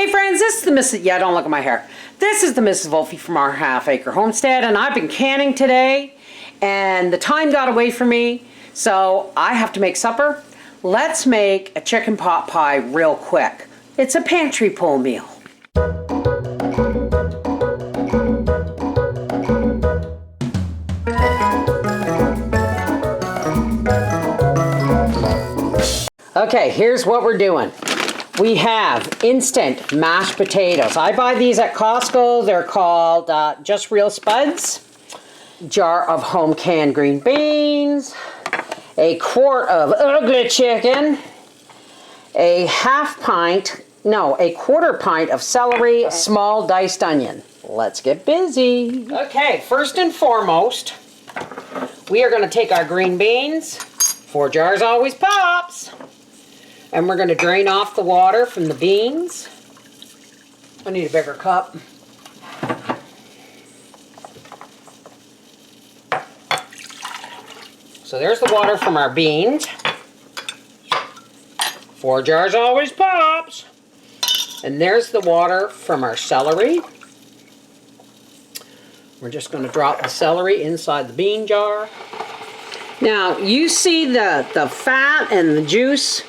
Hey friends, this is the Mrs. Yeah, don't look at my hair. This is the Mrs. Wolfie from our half-acre homestead, and I've been canning today, and the time got away from me, so I have to make supper. Let's make a chicken pot pie real quick. It's a pantry pull meal. Okay, here's what we're doing. We have instant mashed potatoes. I buy these at Costco. They're called Just Real Spuds. Jar of home canned green beans. A quart of ugly chicken. A quarter pint of celery. A small diced onion. Let's get busy. Okay, first and foremost, we are going to take our green beans. 4 jars always pops. And we're going to drain off the water from the beans. I need a bigger cup. So there's the water from our beans. 4 jars always pops. And there's the water from our celery. We're just going to drop the celery inside the bean jar. Now, you see the fat and the juice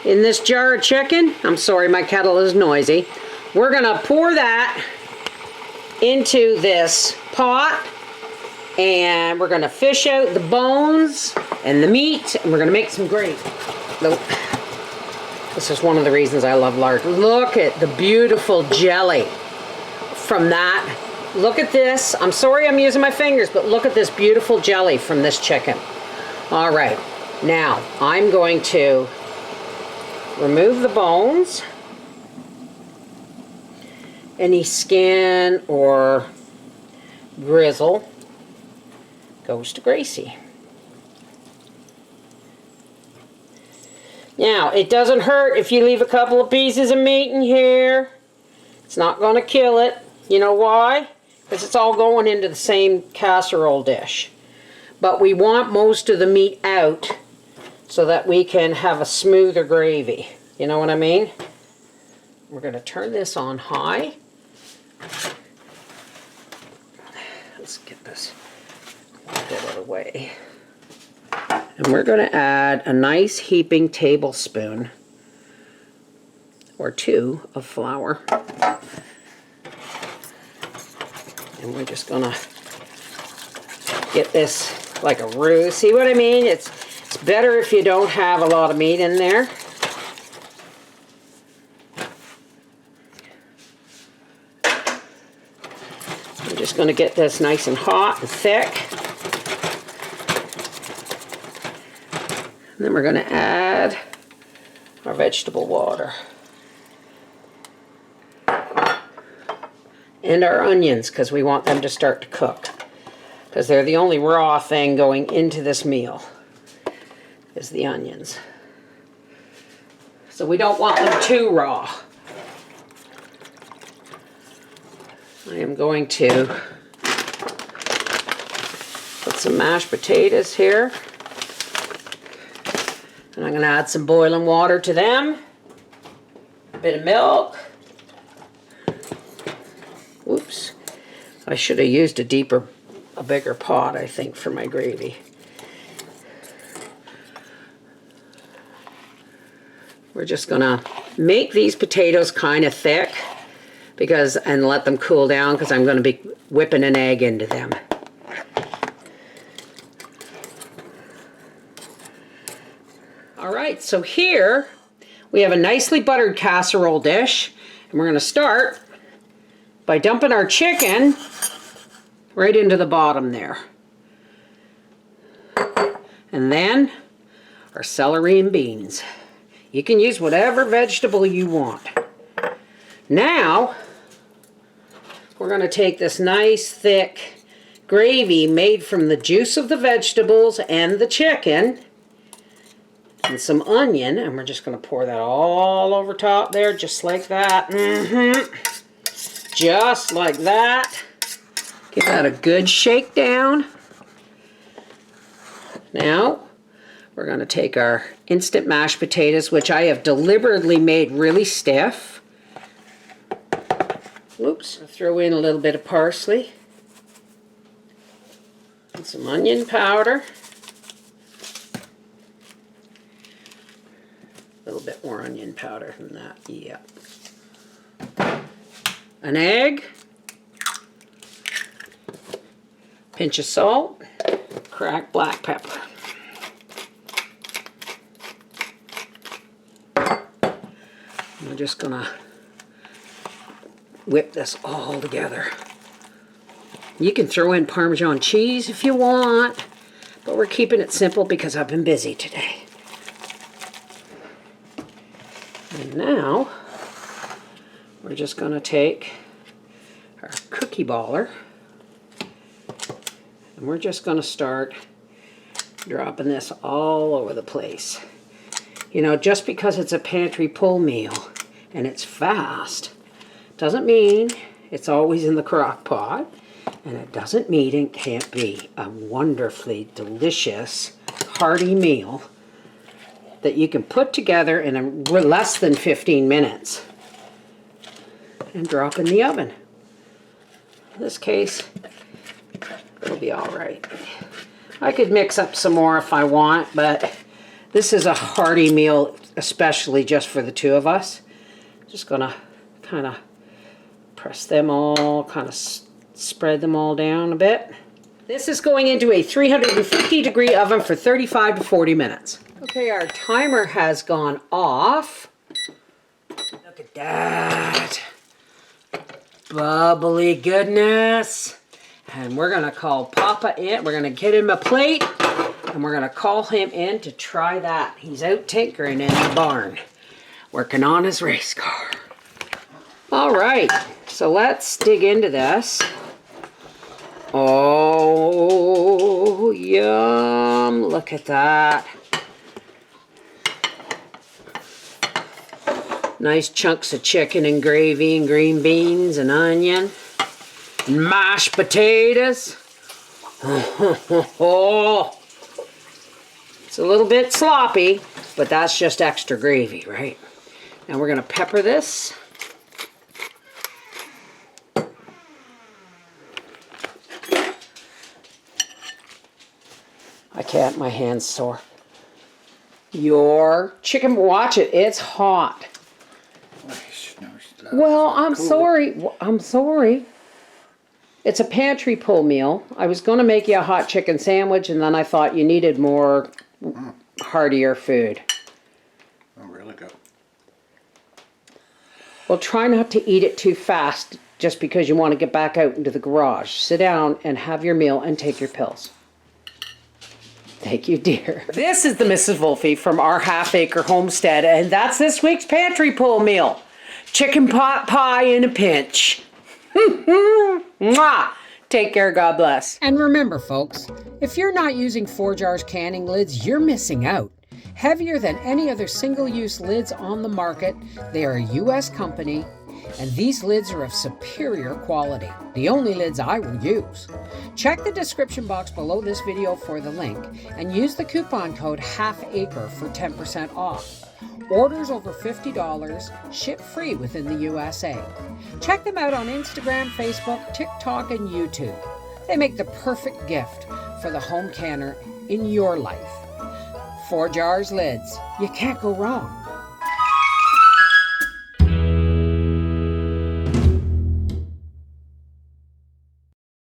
in this jar of chicken. I'm sorry, my kettle is noisy. We're going to pour that into this pot, and we're going to fish out the bones and the meat, and we're going to make some gravy. This is one of the reasons I love lard. Look at the beautiful jelly from that. Look at this. I'm sorry I'm using my fingers, but look at this beautiful jelly from this chicken. All right, now I'm going to remove the bones. Any skin or grizzle goes to Gracie. Now, it doesn't hurt if you leave a couple of pieces of meat in here. It's not going to kill it. You know why? Because it's all going into the same casserole dish. But we want most of the meat out so that we can have a smoother gravy. You know what I mean? We're going to turn this on high. Let's get this out of the way. And we're going to add a nice heaping tablespoon or 2 of flour. And we're just going to get this like a roux. See what I mean? It's better if you don't have a lot of meat in there. I'm just going to get this nice and hot and thick. And then we're going to add our vegetable water. And our onions, because we want them to start to cook. Because they're the only raw thing going into this meal, is the onions. So we don't want them too raw. I am going to put some mashed potatoes here. And I'm going to add some boiling water to them. A bit of milk. Whoops. I should have used a bigger pot, I think, for my gravy. We're just going to make these potatoes kind of thick and let them cool down because I'm going to be whipping an egg into them. All right, so here we have a nicely buttered casserole dish, and we're going to start by dumping our chicken right into the bottom there. And then our celery and beans. You can use whatever vegetable you want. Now, we're going to take this nice thick gravy made from the juice of the vegetables and the chicken and some onion, and we're just going to pour that all over top there, just like that. Just like that. Give that a good shake down. Now, we're going to take our instant mashed potatoes, which I have deliberately made really stiff. Oops, I'll throw in a little bit of parsley. And some onion powder. A little bit more onion powder than that, yeah. An egg. Pinch of salt. Cracked black pepper. We're just gonna whip this all together. You can throw in Parmesan cheese if you want, but we're keeping it simple because I've been busy today. And now, we're just gonna take our cookie baller, and we're just gonna start dropping this all over the place. You know, just because it's a pantry pull meal and it's fast, doesn't mean it's always in the crock pot, and it doesn't mean it can't be a wonderfully delicious, hearty meal that you can put together in less than 15 minutes and drop in the oven. In this case, it'll be all right. I could mix up some more if I want, but this is a hearty meal, especially just for the two of us. Just gonna kind of press them all, kind of spread them all down a bit. This is going into a 350-degree oven for 35 to 40 minutes. Okay, our timer has gone off. Look at that. Bubbly goodness. And we're gonna call Papa in. We're gonna get him a plate, and we're gonna call him in to try that. He's out tinkering in the barn, working on his race car. All right, so let's dig into this. Oh, yum, look at that. Nice chunks of chicken and gravy and green beans and onion. And mashed potatoes. Oh, it's a little bit sloppy, but that's just extra gravy, right? And we're gonna pepper this. I can't, my hand's sore. Your chicken, watch it, it's hot. Well, I'm sorry, I'm sorry. It's a pantry pull meal. I was going to make you a hot chicken sandwich, and then I thought you needed more heartier food. Oh, really good. Well, try not to eat it too fast just because you want to get back out into the garage. Sit down and have your meal and take your pills. Thank you, dear. This is the Mrs. Wolfie from our half-acre homestead, and that's this week's pantry pull meal. Chicken pot pie in a pinch. Mwah! Take care, God bless. And remember, folks, if you're not using 4 Jars canning lids, you're missing out. Heavier than any other single-use lids on the market, they are a U.S. company, and these lids are of superior quality. The only lids I will use. Check the description box below this video for the link, and use the coupon code HALFACRE for 10% off. Orders over $50, ship free within the USA. Check them out on Instagram, Facebook, TikTok, and YouTube. They make the perfect gift for the home canner in your life. 4 Jars lids. You can't go wrong.